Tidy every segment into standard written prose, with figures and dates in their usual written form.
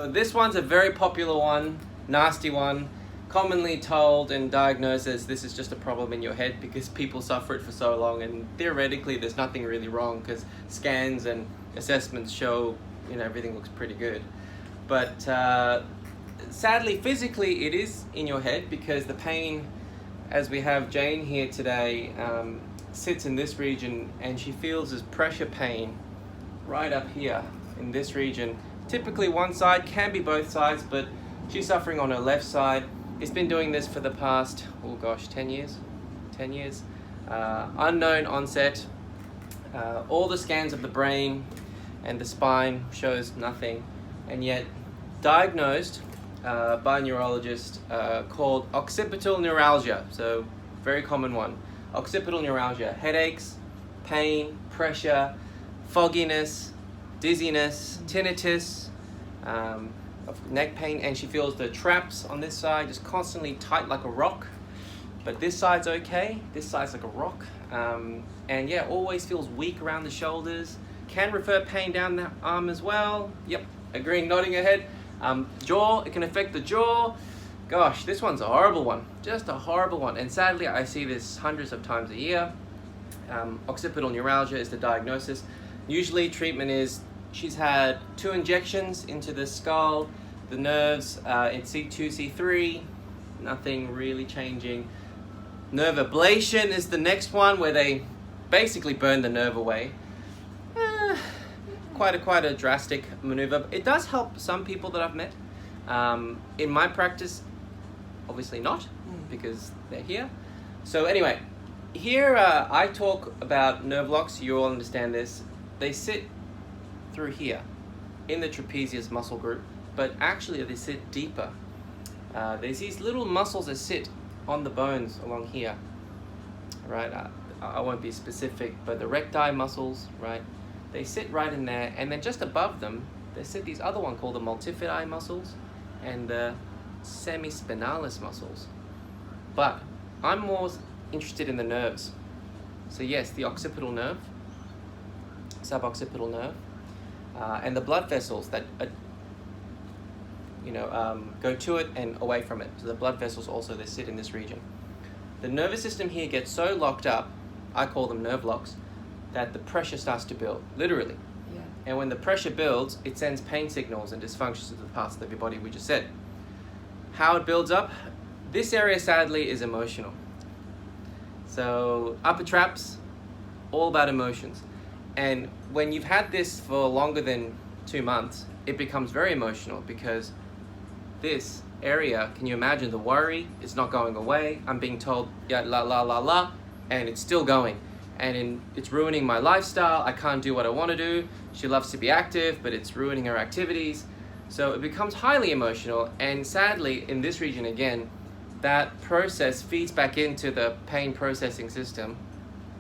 So this one's a very popular one, nasty one, commonly told and diagnosed as this is just a problem in your head because people suffer it for so long, and theoretically there's nothing really wrong because scans and assessments show, you know, everything looks pretty good. But sadly, physically it is in your head because the pain, as we have Jane here today, sits in this region, and she feels this pressure pain right up here in this region. Typically one side, can be both sides, but she's suffering on her left side. It's been doing this for the past, oh gosh, 10 years? 10 years. Unknown onset. All the scans of the brain and the spine shows nothing, and yet diagnosed by a neurologist called Occipital Neuralgia. So very common one. Occipital neuralgia, headaches, pain, pressure, fogginess, dizziness, tinnitus, neck pain, and she feels the traps on this side just constantly tight like a rock. But this side's okay, this side's like a rock. And yeah, always feels weak around the shoulders. Can refer pain down the arm as well. Yep, agreeing, nodding her head. Jaw, it can affect the jaw. Gosh, this one's a horrible one, just a horrible one. And sadly, I see this hundreds of times a year. Occipital neuralgia is the diagnosis. Usually treatment is, she's had 2 injections into the skull, the nerves, in C2, C3, nothing really changing. Nerve ablation is the next one, where they basically burn the nerve away. Quite a drastic maneuver. It does help some people that I've met. In my practice, obviously not, because they're here. So anyway, here I talk about nerve blocks. You all understand this. They sit through here in the trapezius muscle group, but actually they sit deeper. There's these little muscles that sit on the bones along here, right? I won't be specific, but the recti muscles, right? They sit right in there, and then just above them, there sit these other one called the multifidi muscles and the semispinalis muscles. But I'm more interested in the nerves. So yes, the occipital nerve, suboccipital nerve, and the blood vessels that go to it and away from it. So the blood vessels also, they sit in this region. The nervous system here gets so locked up, I call them nerve locks, that the pressure starts to build, literally. Yeah. And when the pressure builds, it sends pain signals and dysfunctions to the parts of your body we just said. How it builds up? This area, sadly, is emotional. So upper traps, all about emotions. And when you've had this for longer than 2 months, it becomes very emotional, because this area, can you imagine the worry? It's not going away. I'm being told, yeah, la, la, la, la, and it's still going. And it's ruining my lifestyle. I can't do what I want to do. She loves to be active, but it's ruining her activities. So it becomes highly emotional, and sadly, in this region again, that process feeds back into the pain processing system.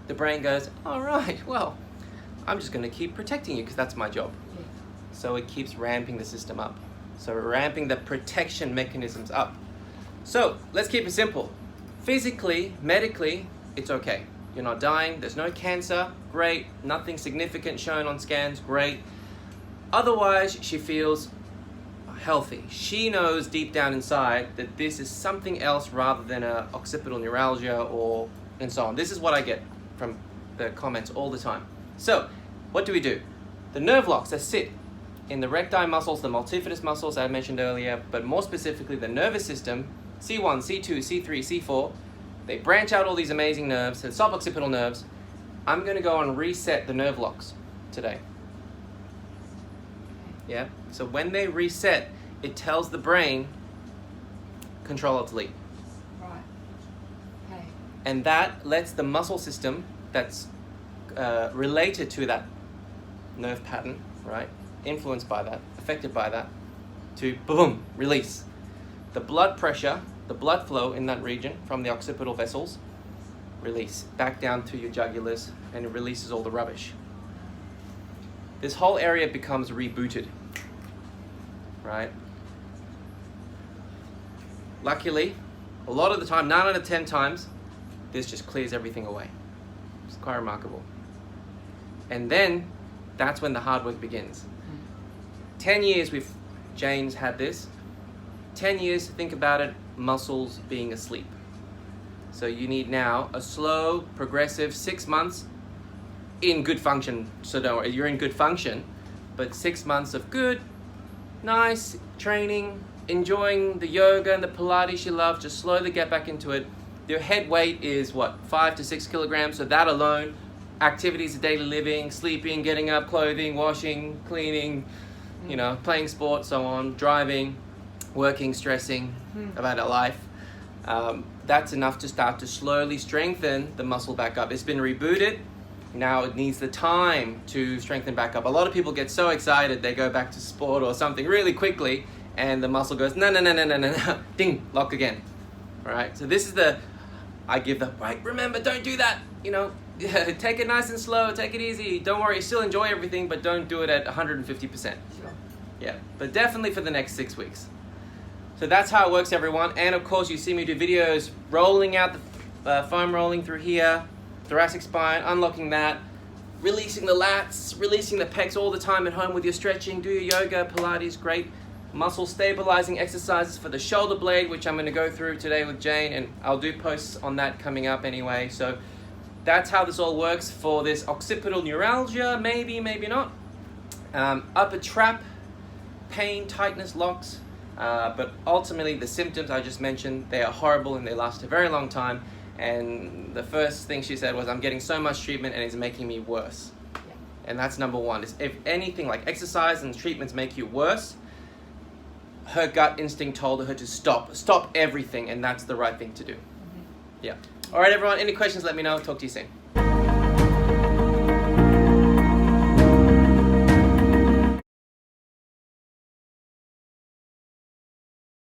The brain goes, all right, well, I'm just going to keep protecting you because that's my job. Yeah. So it keeps ramping the system up. So ramping the protection mechanisms up. So let's keep it simple. Physically, medically, it's okay. You're not dying, there's no cancer, great. Nothing significant shown on scans, great. Otherwise, she feels healthy. She knows deep down inside that this is something else rather than a occipital neuralgia or and so on. This is what I get from the comments all the time. So, what do? The nerve locks that sit in the recti muscles, the multifidus muscles I mentioned earlier, but more specifically the nervous system, C1, C2, C3, C4, they branch out all these amazing nerves, the suboccipital nerves. I'm going to go and reset the nerve locks today. Yeah, so when they reset, it tells the brain, control alt delete. Right. Okay. And that lets the muscle system that's related to that nerve pattern, right, influenced by that, affected by that, to boom, release. The blood pressure, the blood flow in that region from the occipital vessels, release back down to your jugulars, and it releases all the rubbish. This whole area becomes rebooted, right? Luckily, a lot of the time, 9 out of 10 times, this just clears everything away. It's quite remarkable. And then, that's when the hard work begins. 10 years we've Jane's had this. 10 years to think about it, muscles being asleep. So you need now a slow, progressive 6 months in good function. So don't worry, you're in good function, but 6 months of good, nice training, enjoying the yoga and the Pilates you love, just slowly get back into it. Your head weight is what, 5 to 6 kilograms, so that alone, activities of daily living, sleeping, getting up, clothing, washing, cleaning, you know, playing sport, so on, driving, working, stressing about our life. That's enough to start to slowly strengthen the muscle back up. It's been rebooted. Now it needs the time to strengthen back up. A lot of people get so excited they go back to sport or something really quickly and the muscle goes, no, ding, lock again. All right, so this is I give the, right, remember, don't do that, you know, take it nice and slow, take it easy. Don't worry, still enjoy everything, but don't do it at 150%. Sure. Yeah, but definitely for the next 6 weeks. So that's how it works, everyone. And of course, you see me do videos rolling out the foam rolling through here, thoracic spine, unlocking that, releasing the lats, releasing the pecs all the time at home with your stretching, do your yoga, Pilates, great muscle stabilizing exercises for the shoulder blade, which I'm going to go through today with Jane, and I'll do posts on that coming up anyway. So that's how this all works for this occipital neuralgia, maybe not. Upper trap, pain, tightness, locks, but ultimately the symptoms I just mentioned, they are horrible and they last a very long time. And the first thing she said was, I'm getting so much treatment and it's making me worse. Yeah. And that's number one. Is if anything like exercise and treatments make you worse, her gut instinct told her to stop everything, and that's the right thing to do. Yeah. All right, everyone, any questions, let me know. Talk to you soon.